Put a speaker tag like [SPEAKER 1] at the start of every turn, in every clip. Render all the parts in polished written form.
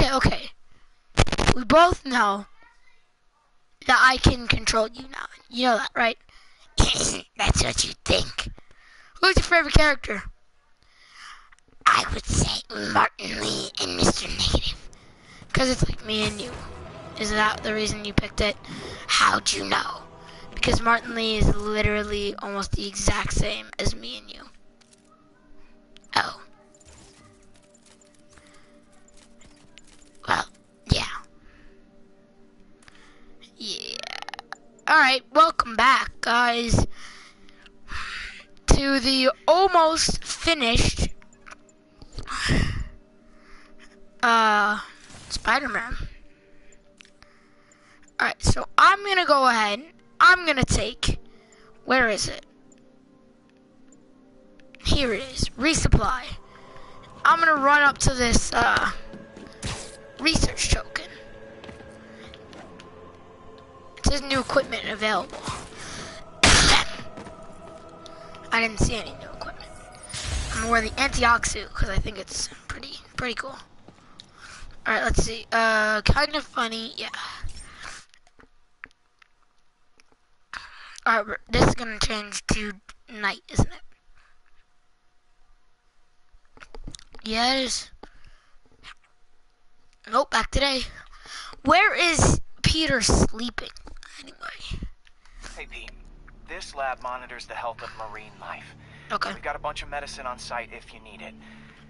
[SPEAKER 1] Okay. We both know that I can control you now. You know that, right? That's what you think. Who's your favorite character? I would say Martin Lee and Mr. Negative. Because it's like me and you. Is that the reason you picked it? How'd you know? Because Martin Lee is literally almost the exact same as me and you. Oh. Well, yeah. Yeah. Alright, welcome back, guys, to the almost finished Spider-Man. Alright, so I'm gonna go ahead. I'm gonna take, where is it? Here it is, resupply. I'm gonna run up to this, research token. It says new equipment available. I didn't see any new equipment. I'm gonna wear the anti-oxu because I think it's pretty cool. Alright, let's see. Kind of funny, yeah. Alright, this is gonna change to night, isn't it? Yeah, it is. Nope, back today. Where is Peter sleeping, anyway?
[SPEAKER 2] Hey, Pete. This lab monitors the health of marine life.
[SPEAKER 1] Okay.
[SPEAKER 2] We've got a bunch of medicine on site if you need it.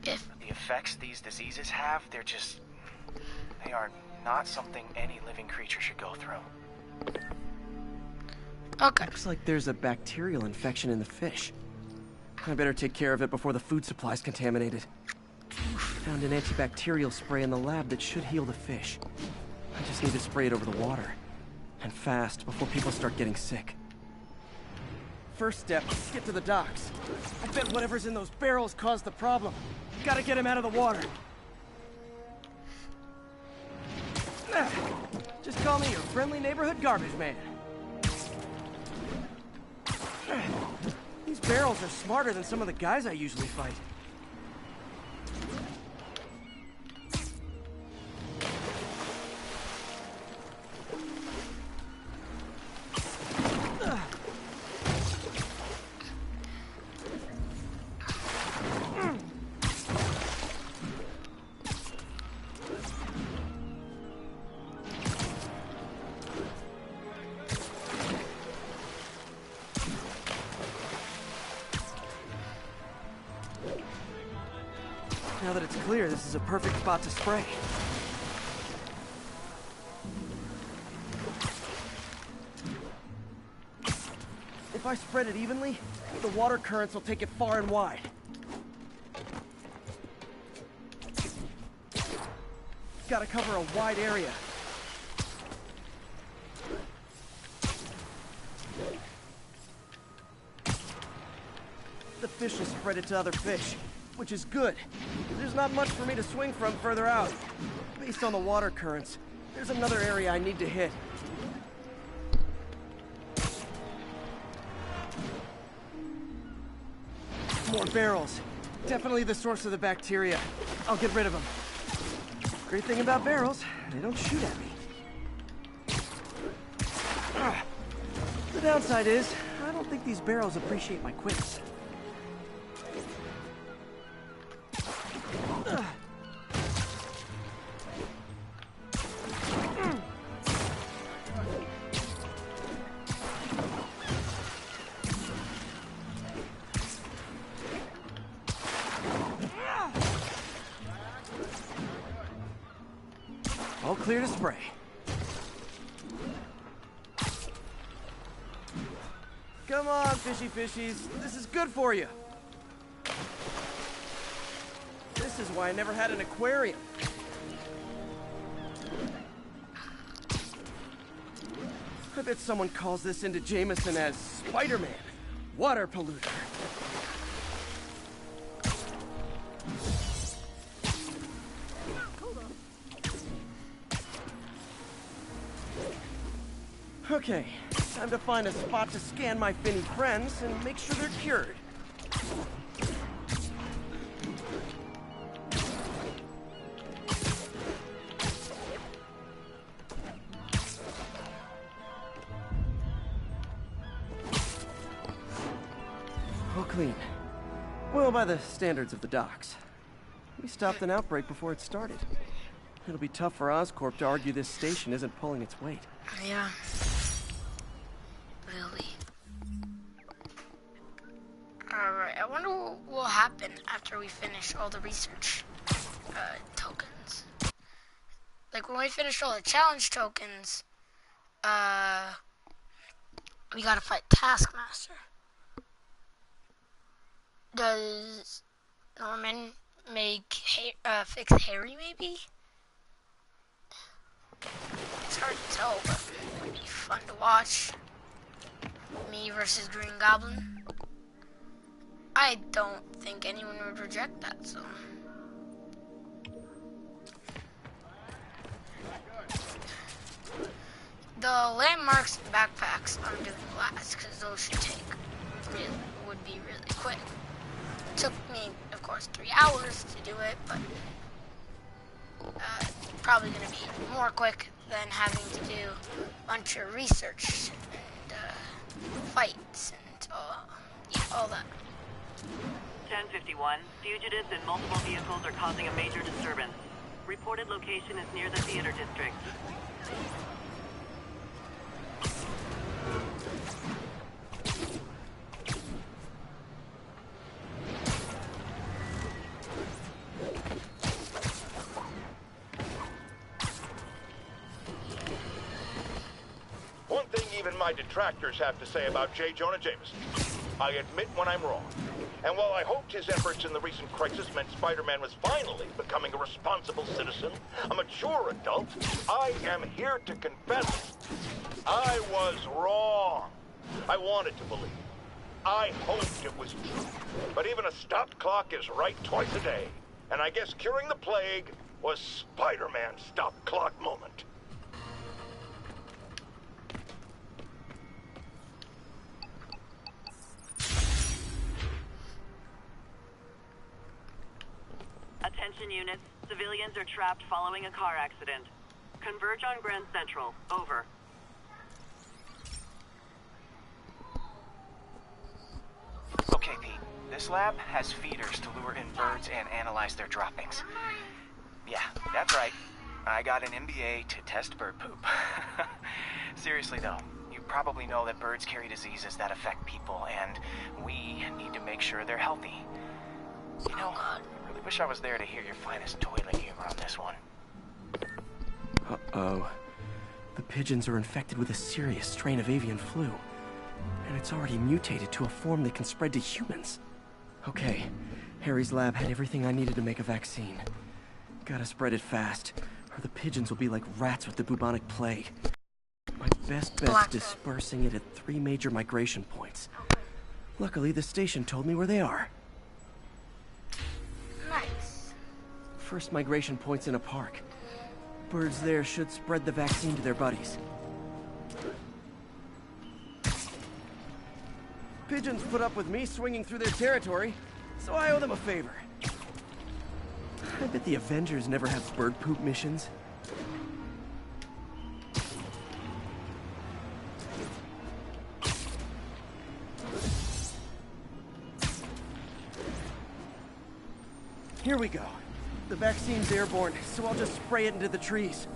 [SPEAKER 1] If.
[SPEAKER 2] The effects these diseases have, they are not something any living creature should go through.
[SPEAKER 1] Okay.
[SPEAKER 3] Looks like there's a bacterial infection in the fish. I better take care of it before the food supply's contaminated. Found an antibacterial spray in the lab that should heal the fish. I just need to spray it over the water. And fast, before people start getting sick. First step, get to the docks. I bet whatever's in those barrels caused the problem. Gotta get him out of the water. Just call me your friendly neighborhood garbage man. These barrels are smarter than some of the guys I usually fight. Now that it's clear, this is a perfect spot to spray. If I spread it evenly, the water currents will take it far and wide. Gotta cover a wide area. The fish will spread it to other fish, which is good. There's not much for me to swing from further out. Based on the water currents, there's another area I need to hit. More barrels. Definitely the source of the bacteria. I'll get rid of them. Great thing about barrels, they don't shoot at me. The downside is, I don't think these barrels appreciate my quips. All clear to spray. Come on, fishy fishies. This is good for you. This is why I never had an aquarium. I bet someone calls this into Jameson as Spiderman, water polluter. Okay, time to find a spot to scan my finny friends and make sure they're cured. Well, by the standards of the docks. We stopped an outbreak before it started. It'll be tough for Oscorp to argue this station isn't pulling its weight.
[SPEAKER 1] Yeah. Really. Alright, I wonder what will happen after we finish all the research tokens. Like, when we finish all the challenge tokens, we gotta fight Taskmaster. Does Norman fix Harry, maybe? It's hard to tell, but it would be fun to watch. Me versus Green Goblin. I don't think anyone would reject that, so. The landmarks and backpacks I'm doing last, because those would be really quick. It took me, of course, 3 hours to do it, but probably going to be more quick than having to do a bunch of research and fights and all that.
[SPEAKER 4] 1051, fugitives in multiple vehicles are causing a major disturbance. Reported location is near the theater district.
[SPEAKER 5] One thing even my detractors have to say about J. Jonah Jameson. I admit when I'm wrong. And while I hoped his efforts in the recent crisis meant Spider-Man was finally becoming a responsible citizen, a mature adult, I am here to confess I was wrong. I wanted to believe. I hoped it was true. But even a stopped clock is right twice a day. And I guess curing the plague was Spider-Man's stopped clock moment.
[SPEAKER 4] Attention units, civilians are trapped following a car accident. Converge on Grand Central. Over.
[SPEAKER 2] Okay, Pete. This lab has feeders to lure in birds and analyze their droppings. Yeah, that's right. I got an MBA to test bird poop. Seriously though, you probably know that birds carry diseases that affect people, and we need to make sure they're healthy. You know, I really wish I was there to hear your finest toilet humor on this one.
[SPEAKER 3] Uh-oh. The pigeons are infected with a serious strain of avian flu. And it's already mutated to a form that can spread to humans. Okay, Harry's lab had everything I needed to make a vaccine. Gotta spread it fast, or the pigeons will be like rats with the bubonic plague. My best bet's dispersing it at 3 major migration points. Luckily, the station told me where they are.
[SPEAKER 1] Nice.
[SPEAKER 3] First migration point's in a park. Birds there should spread the vaccine to their buddies. Pigeons put up with me swinging through their territory, so I owe them a favor. I bet the Avengers never have bird poop missions. Here we go. The vaccine's airborne, so I'll just spray it into the trees.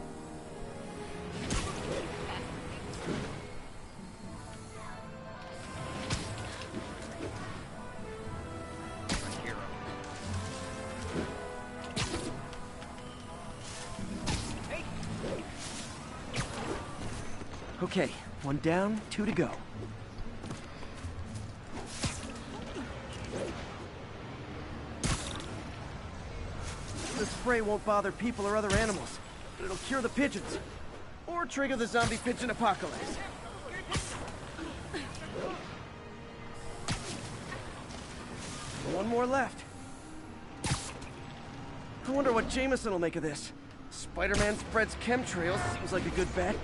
[SPEAKER 3] Okay, 1 down, 2 to go. The spray won't bother people or other animals, but it'll cure the pigeons. Or trigger the zombie pigeon apocalypse. One more left. I wonder what Jameson will make of this. Spider-Man spreads chemtrails, seems like a good bet.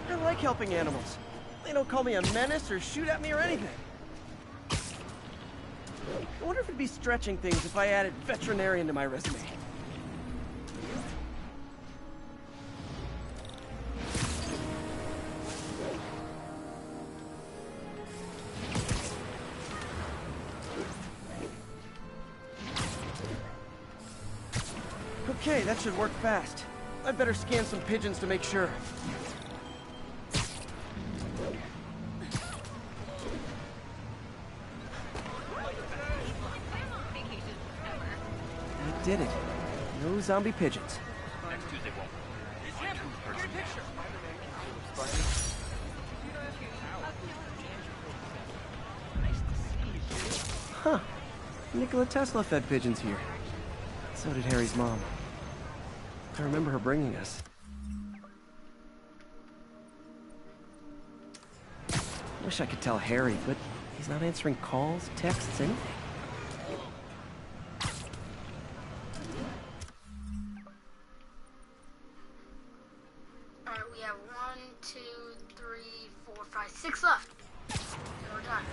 [SPEAKER 3] I like helping animals. They don't call me a menace or shoot at me or anything. I wonder if it'd be stretching things if I added veterinarian to my resume. Okay, that should work fast. I'd better scan some pigeons to make sure. I did it. No zombie pigeons. Huh. Nikola Tesla fed pigeons here. So did Harry's mom. I remember her bringing us. Wish I could tell Harry, but he's not answering calls, texts, anything.
[SPEAKER 1] Alright, we have 1, 2, 3, 4, 5, 6 left. And we're done.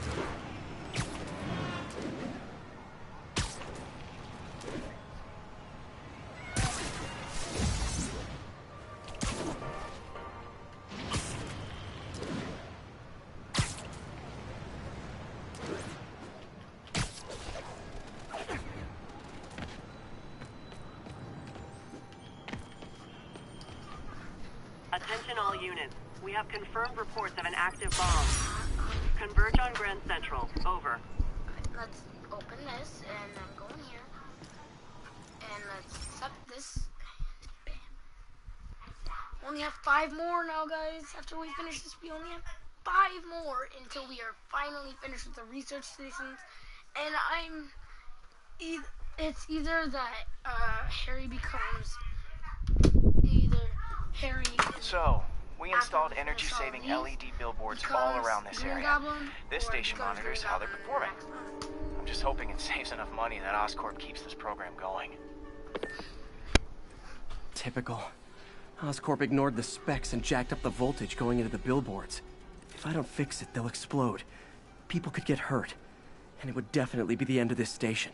[SPEAKER 4] Attention all units. We have confirmed reports of an active bomb. Converge on Grand Central. Over.
[SPEAKER 1] Let's open this and then go in here. And let's accept this. Bam. Only have 5 more now, guys. After we finish this, we only have 5 more until we are finally finished with the research stations. And it's either that Harry becomes Harry.
[SPEAKER 2] So, we installed energy-saving LED billboards all around this area. This station monitors how they're performing. I'm just hoping it saves enough money that Oscorp keeps this program going.
[SPEAKER 3] Typical. Oscorp ignored the specs and jacked up the voltage going into the billboards. If I don't fix it, they'll explode. People could get hurt. And it would definitely be the end of this station.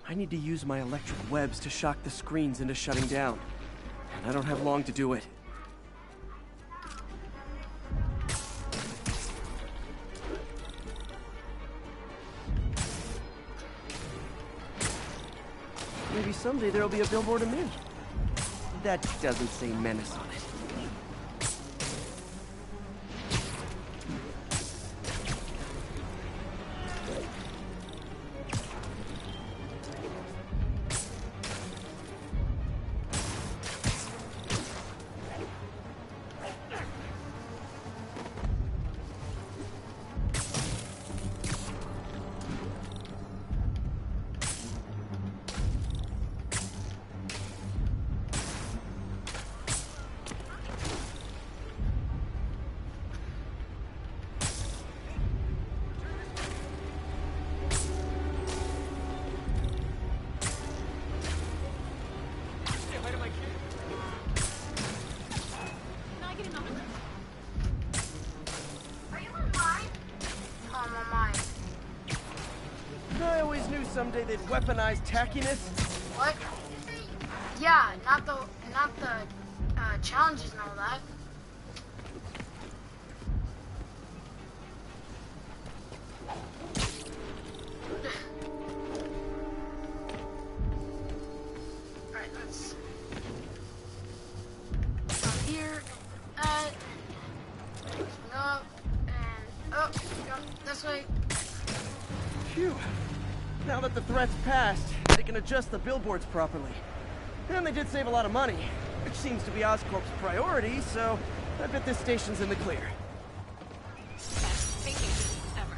[SPEAKER 3] I need to use my electric webs to shock the screens into shutting down. And I don't have long to do it. Maybe someday there'll be a billboard of me. That doesn't say menace on it. I always knew someday they'd weaponize tackiness.
[SPEAKER 1] What? Yeah, not the challenges and all that. Alright, let's stop here and up and up. Go this way.
[SPEAKER 3] Phew. Now that the threat's passed, they can adjust the billboards properly. And they did save a lot of money, which seems to be Oscorp's priority, so I bet this station's in the clear.
[SPEAKER 6] Best vacation ever.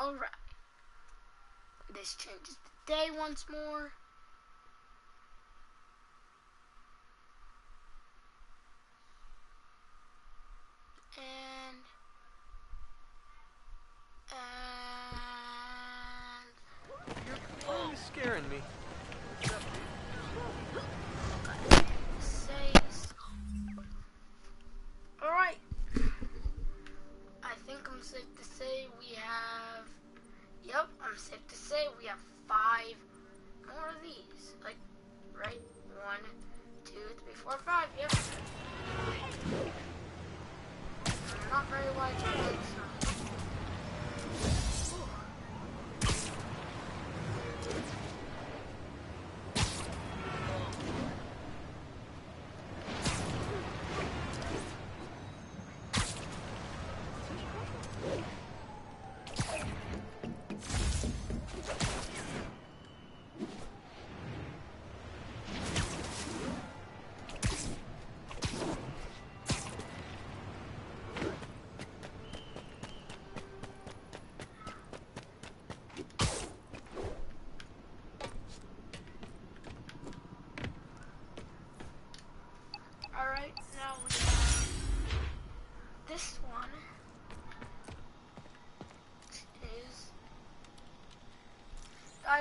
[SPEAKER 1] Alright. This changes the day once more. And
[SPEAKER 2] You're only scaring me.
[SPEAKER 1] says, alright. I think I'm safe to say we have, yep, I'm safe to say we have 5 more of these. Like, right? 1, 2, 3, 4, 5, yep. They're not very widespread, so.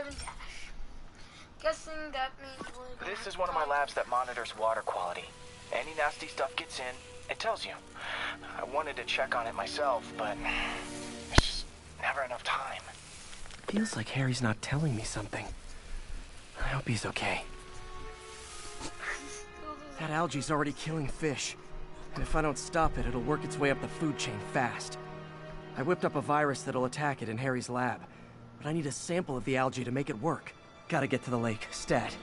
[SPEAKER 1] 7 dash. Guessing that means we're gonna
[SPEAKER 2] This is one of my labs that monitors water quality. Any nasty stuff gets in, it tells you. I wanted to check on it myself, but there's just never enough time.
[SPEAKER 3] Feels like Harry's not telling me something. I hope he's okay. That algae's already killing fish. And if I don't stop it, it'll work its way up the food chain fast. I whipped up a virus that'll attack it in Harry's lab. But I need a sample of the algae to make it work. Gotta get to the lake, stat.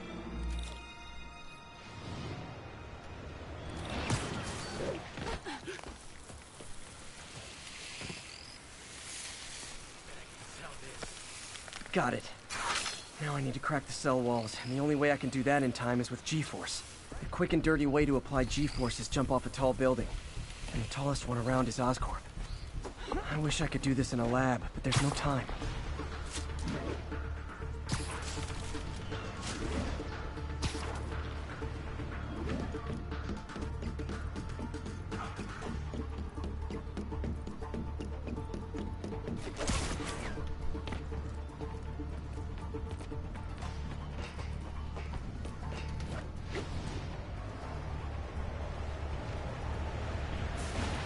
[SPEAKER 3] Got it. Now I need to crack the cell walls, and the only way I can do that in time is with G-force. The quick and dirty way to apply G-force is jump off a tall building. And the tallest one around is Oscorp. I wish I could do this in a lab, but there's no time.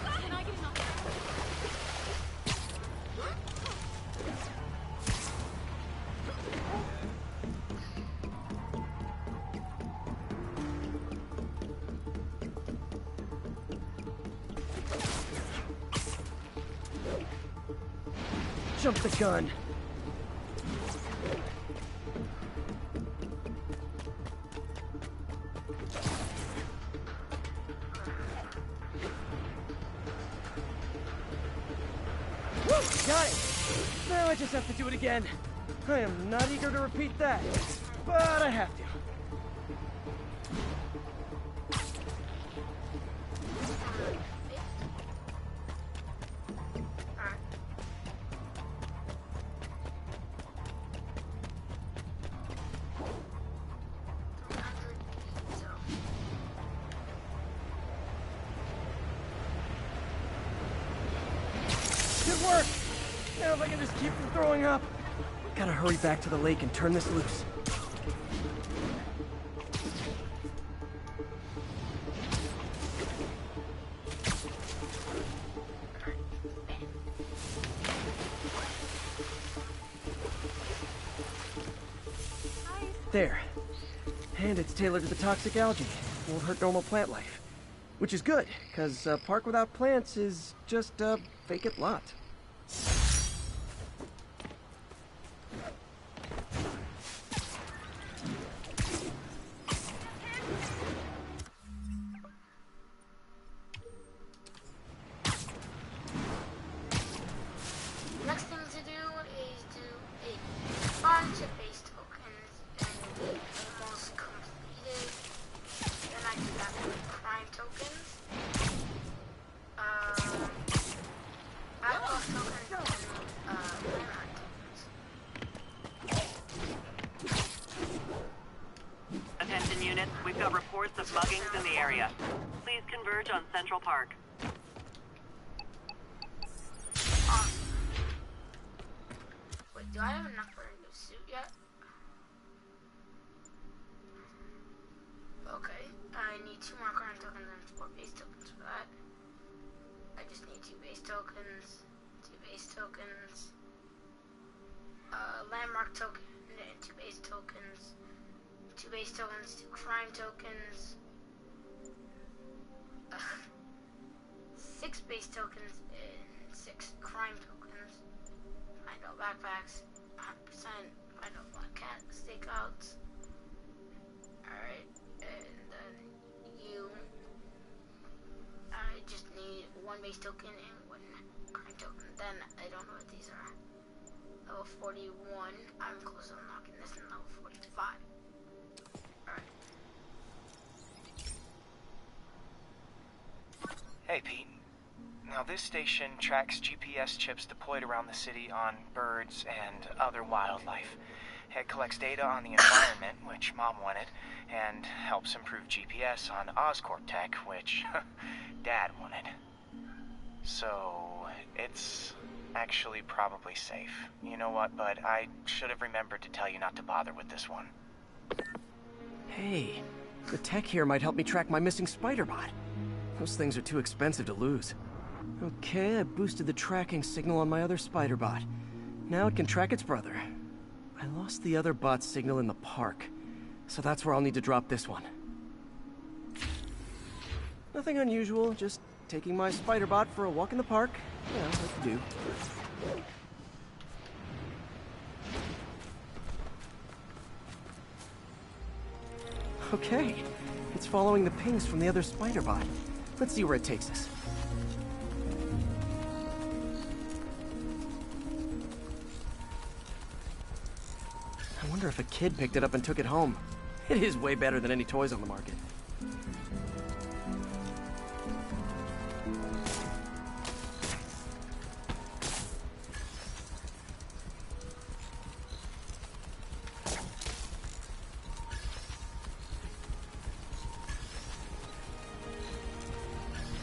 [SPEAKER 6] Can I get enough?
[SPEAKER 3] Jump the gun. Woo! Got it! Now I just have to do it again. I am not eager to repeat that, but I have to. Good work! Now if I can just keep from throwing up. Gotta hurry back to the lake and turn this loose. There. And it's tailored to the toxic algae. Won't hurt normal plant life. Which is good, because a park without plants is just a vacant lot.
[SPEAKER 1] Next thing to do is do a bunch of base tokens and we almost completed. Then I do that with crime tokens. Outlaw tokens and landmark tokens.
[SPEAKER 4] Attention units, we've got reports of muggings in the area. Please converge on Central Park.
[SPEAKER 1] Wait, do I have enough for a new suit yet? Okay, I need 2 more crime tokens and 4 base tokens for that. I just need 2 base tokens, 2 base tokens, landmark token and 2 base tokens, 2 base tokens, 2 crime tokens, 6 base tokens and 6 crime tokens. Find out backpacks, 100%. Find out black cat stakeouts. Alright, and then you. I just need 1 base token and 1 crime token. Then I don't know what these are. Level 41. I'm close to unlocking this in level 45. Alright.
[SPEAKER 2] Hey, Pete. Now, this station tracks GPS chips deployed around the city on birds and other wildlife. It collects data on the environment, which Mom wanted, and helps improve GPS on Oscorp tech, which Dad wanted. So, it's actually probably safe. You know what, bud? I should have remembered to tell you not to bother with this one.
[SPEAKER 3] Hey, the tech here might help me track my missing Spiderbot. Those things are too expensive to lose. Okay, I boosted the tracking signal on my other Spiderbot. Now it can track its brother. I lost the other bot's signal in the park, so that's where I'll need to drop this one. Nothing unusual, just taking my Spiderbot for a walk in the park. You know, what to do. Okay, it's following the pings from the other Spiderbot. Let's see where it takes us. I wonder if a kid picked it up and took it home. It is way better than any toys on the market.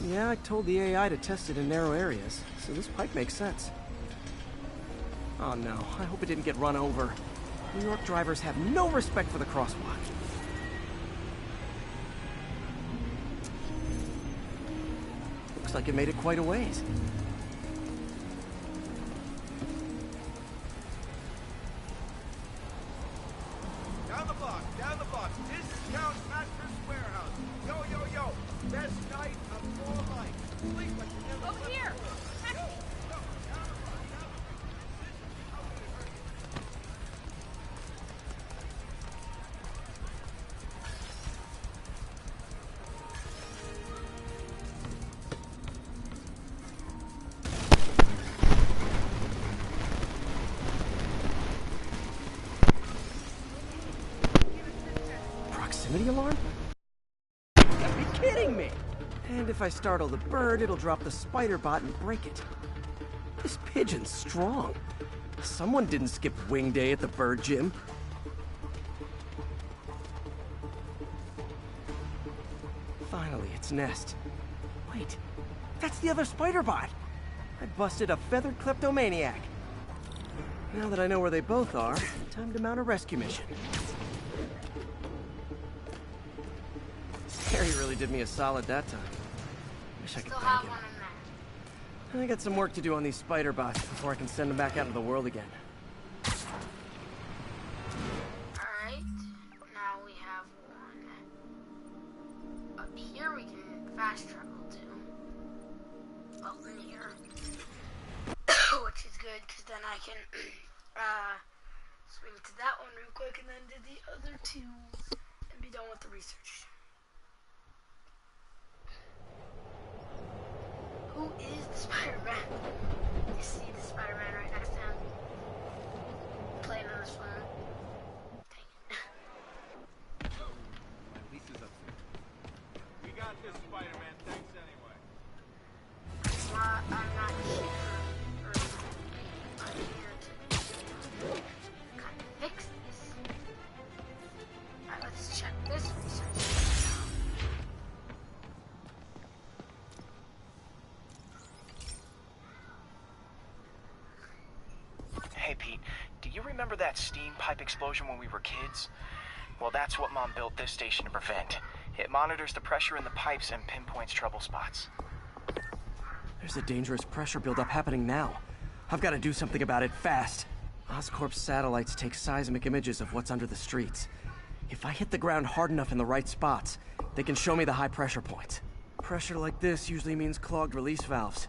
[SPEAKER 3] Yeah, I told the AI to test it in narrow areas, so this pipe makes sense. Oh no, I hope it didn't get run over. New York drivers have no respect for the crosswalk. Looks like it made it quite a ways.
[SPEAKER 7] Down the block. Discount mattress warehouse. Yo, yo, yo. Best night of your life. Sleep like you never
[SPEAKER 6] Over here! Taxi!
[SPEAKER 3] Proximity alarm? You gotta be kidding me! And if I startle the bird, it'll drop the Spiderbot and break it. This pigeon's strong. Someone didn't skip wing day at the bird gym. Finally, its nest. Wait, that's the other Spiderbot! I busted a feathered kleptomaniac. Now that I know where they both are, time to mount a rescue mission. Harry really did me a solid that time. Wish I could
[SPEAKER 1] Still
[SPEAKER 3] thank
[SPEAKER 1] have
[SPEAKER 3] him.
[SPEAKER 1] one in there.
[SPEAKER 3] I got some work to do on these Spiderbots before I can send them back out into the world again.
[SPEAKER 1] Alright, now we have one. Up here we can fast travel to. Well, in here. Which is good, because then I can swing to that one real quick and then do the other two and be done with the research. Who is the Spider-Man? You see the Spider-Man right next to him? Playing on his phone. Dang it.
[SPEAKER 7] We got this, Spider-Man. Thanks anyway.
[SPEAKER 1] I'm not here. I'm here to kind of fix this. Alright, let's check this research.
[SPEAKER 2] Hey, Pete, do you remember that steam pipe explosion when we were kids? Well, that's what Mom built this station to prevent. It monitors the pressure in the pipes and pinpoints trouble spots.
[SPEAKER 3] There's a dangerous pressure buildup happening now. I've got to do something about it fast. Oscorp's satellites take seismic images of what's under the streets. If I hit the ground hard enough in the right spots, they can show me the high pressure points. Pressure like this usually means clogged release valves.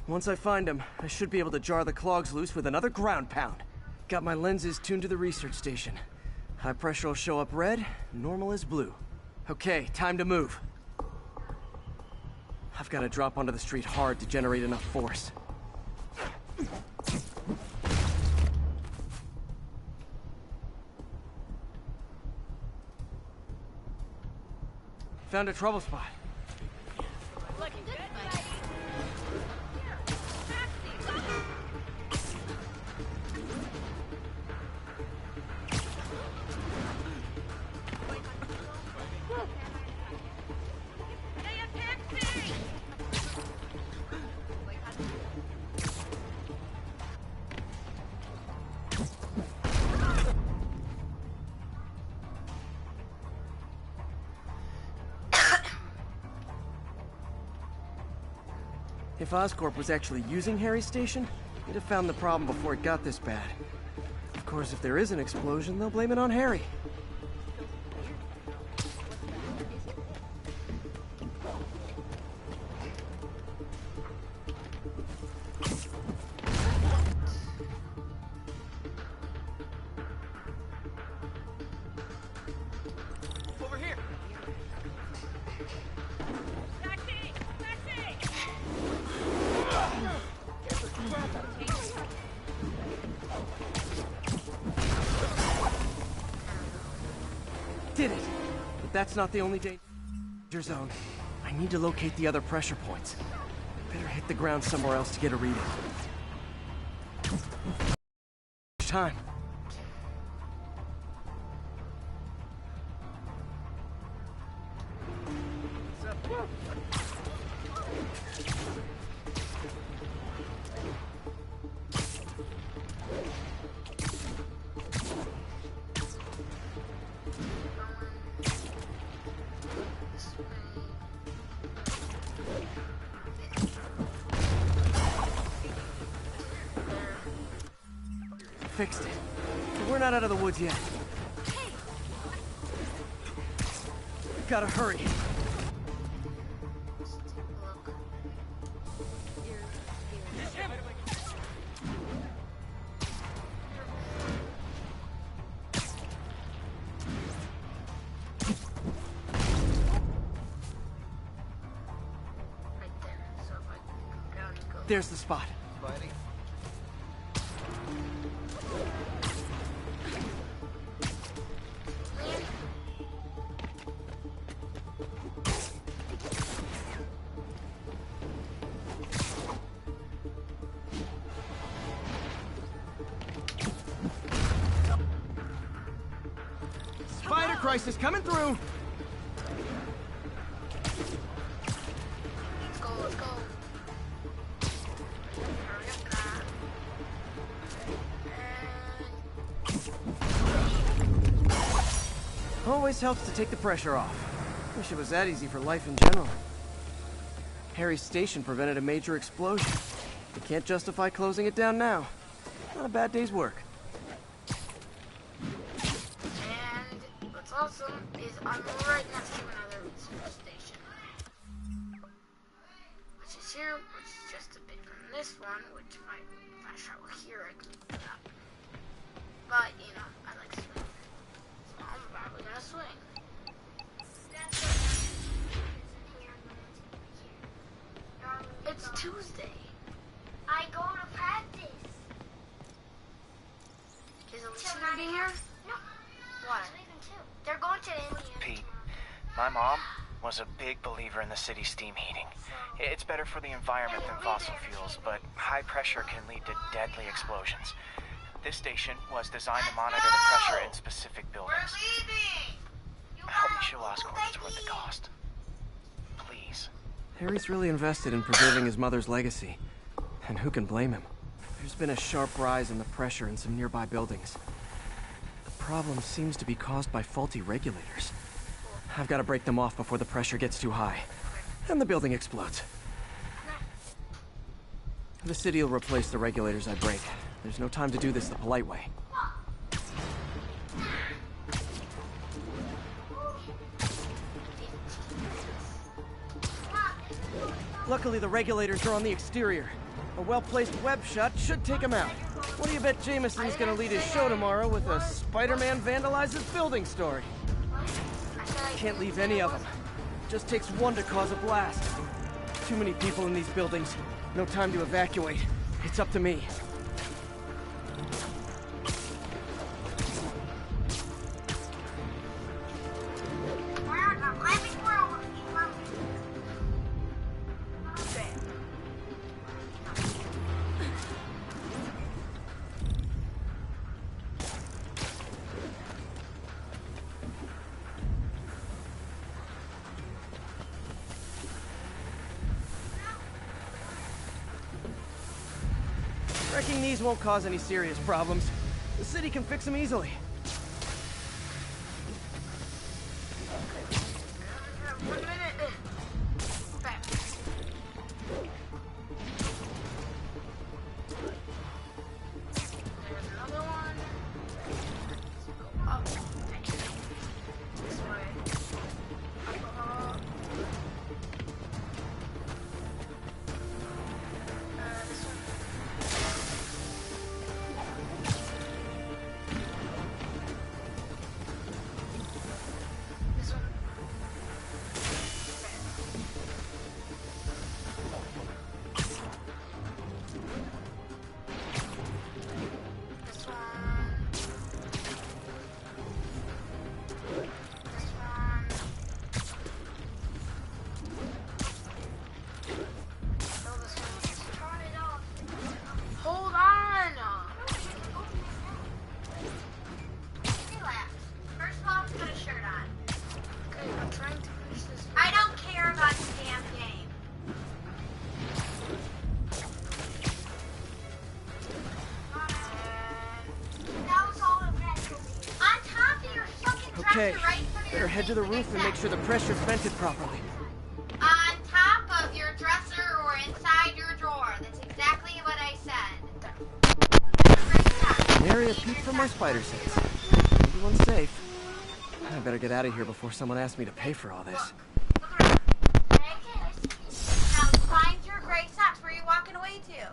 [SPEAKER 3] Once I find them, I should be able to jar the clogs loose with another ground pound. Got my lenses tuned to the research station. High pressure will show up red, normal is blue. Okay, time to move. I've got to drop onto the street hard to generate enough force. Found a trouble spot.
[SPEAKER 6] Looking good, buddy. Here, taxi, go! Hey, a taxi!
[SPEAKER 3] If Oscorp was actually using Harry's station, they'd have found the problem before it got this bad. Of course, if there is an explosion, they'll blame it on Harry.
[SPEAKER 7] Over here.
[SPEAKER 6] Taxi! Taxi!
[SPEAKER 3] Did it! But that's not the only danger zone. I need to locate the other pressure points. Better hit the ground somewhere else to get a reading. Time. Fixed it. But we're not out of the woods yet. Gotta hurry. There's the spot.
[SPEAKER 7] Buddy.
[SPEAKER 3] Spider crisis coming through!
[SPEAKER 1] Let's go, let's go. Hurry up now.
[SPEAKER 3] Always helps to take the pressure off. Wish it was that easy for life in general. Harry's station prevented a major explosion. You can't justify closing it down now. Not a bad day's work.
[SPEAKER 1] And what's awesome is I'm right next to another research station. Which is here, which is just a bit from this one, which my flash travel here I can put up. But, you know, I like swing. So I'm probably gonna swing. It's Tuesday.
[SPEAKER 8] I go to practice.
[SPEAKER 1] Is Alicia gonna be here?
[SPEAKER 8] No.
[SPEAKER 1] Why?
[SPEAKER 8] It's leaving too. They're going to Indiana.
[SPEAKER 2] Pete, my mom was a big believer in the city's steam heating. It's better for the environment than fossil fuels, but high pressure can lead to deadly explosions. This station was designed to monitor the pressure in specific buildings. Help me show Oscorp it's worth the cost. Please.
[SPEAKER 3] Harry's really invested in preserving his mother's legacy. And who can blame him? There's been a sharp rise in the pressure in some nearby buildings. The problem seems to be caused by faulty regulators. I've got to break them off before the pressure gets too high. And the building explodes. The city will replace the regulators I break. There's no time to do this the polite way. Luckily, the regulators are on the exterior. A well-placed web shot should take him out. What do you bet Jameson's gonna lead his show tomorrow with a Spider-Man vandalizes building story? Can't leave any of them. Just takes one to cause a blast. Too many people in these buildings. No time to evacuate. It's up to me. Wrecking these won't cause any serious problems. The city can fix them easily. Okay, better head to the roof and make sure the pressure's vented properly.
[SPEAKER 8] On top of your dresser or inside your drawer. That's exactly what I said.
[SPEAKER 3] Nary a peep from my spider sense. Everyone's safe. I better get out of here before someone asks me to pay for all this.
[SPEAKER 8] Look around. Now find your gray socks. Where are you walking away to?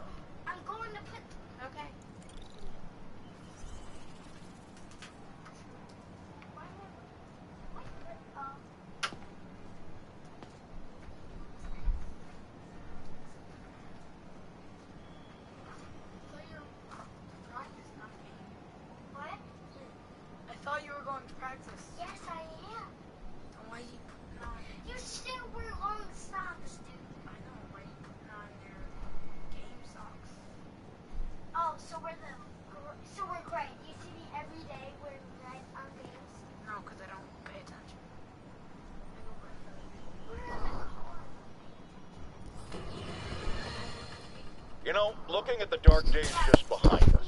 [SPEAKER 8] I'm going to put... Okay. What?
[SPEAKER 1] I thought you were going to practice.
[SPEAKER 8] Yes, I am.
[SPEAKER 1] Why you putting on?
[SPEAKER 8] You still wear long socks, dude.
[SPEAKER 1] I know, why you putting on your game socks?
[SPEAKER 8] Oh, so we're great. You see me every day wearing red on games.
[SPEAKER 1] No, because I don't pay attention. I go by
[SPEAKER 8] We're in the car.
[SPEAKER 5] You know, looking at the dark days just behind us,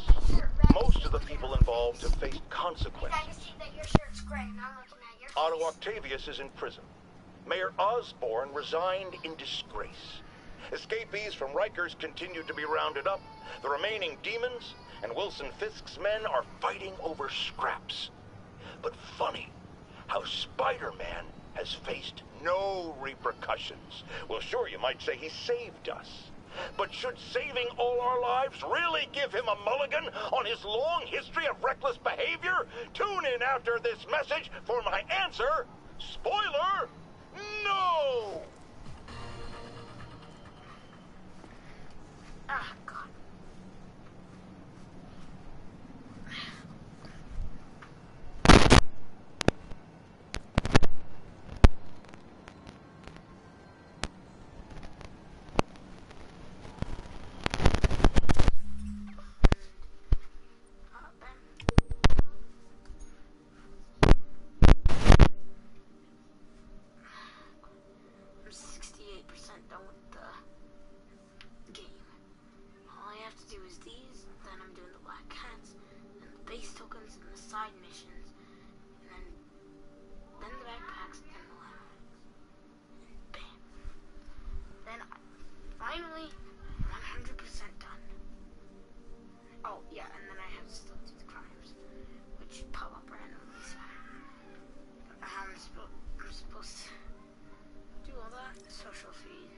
[SPEAKER 5] most of the people involved have faced consequences.
[SPEAKER 8] I can see that your shirt's gray, and I'm looking at your face.
[SPEAKER 5] Otto Octavius is in prison. Mayor Osborne resigned in disgrace. Escapees from Rikers continue to be rounded up. The remaining demons and Wilson Fisk's men are fighting over scraps. But funny how Spider-Man has faced no repercussions. Well, sure, you might say he saved us. But should saving all our lives really give him a mulligan on his long history of reckless behavior? Tune in after this message for my answer. Spoiler, no!
[SPEAKER 1] Ah, God. I'm 68% done with the game. All I have to do is these, then I'm doing the black cats, then the base tokens and the side missions, and then the backpacks, and the ladder. And bam. Then finally, 100% done. Oh yeah, and then I have to still do the crimes, which pop up randomly. So I'm supposed to do all that. Social feed.